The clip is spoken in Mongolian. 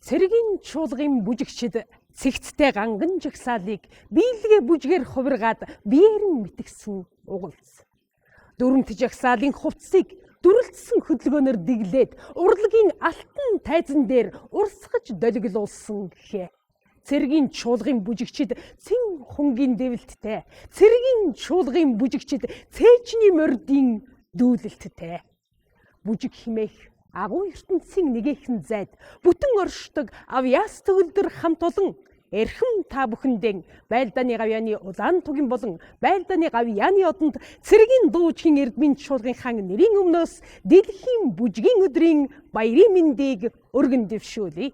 Цэргийн чуулгын бүжигчид цэгцтэй ганган жагсаалыг биелгээ бүжгээр хувиргаад биеэр нь мэтгсэн угалц. Дөрөнт жагсаалын хувцсыг дүрлэлсэн хөдөлгөөнөөр дэглээд урлагийн алтан тайзан дээр урсгаж долгилуулсан гэхээ. Цэргийн чуулгын бүжигчид цэн хунгийн дэвэлттэй, цэргийн чуулгын бүжигчид цээжний мордын дүүлэлттэй. Бүжиг химээх агуу ертөнцийн нэгэн зайд бүтэн оршдог авьяас төгөлдөр хамт олон эрхэм та бүхэндээ байлдааны гавьяаны улаан тугийн болон байлдааны гавьяаны одонд цэргийн дуучгийн эрдмийн чуулгын хаан нэрийн өмнөөс дэлхийн бүжгийн өдрийн баярын мэндийг өргөн дэвшүүлье.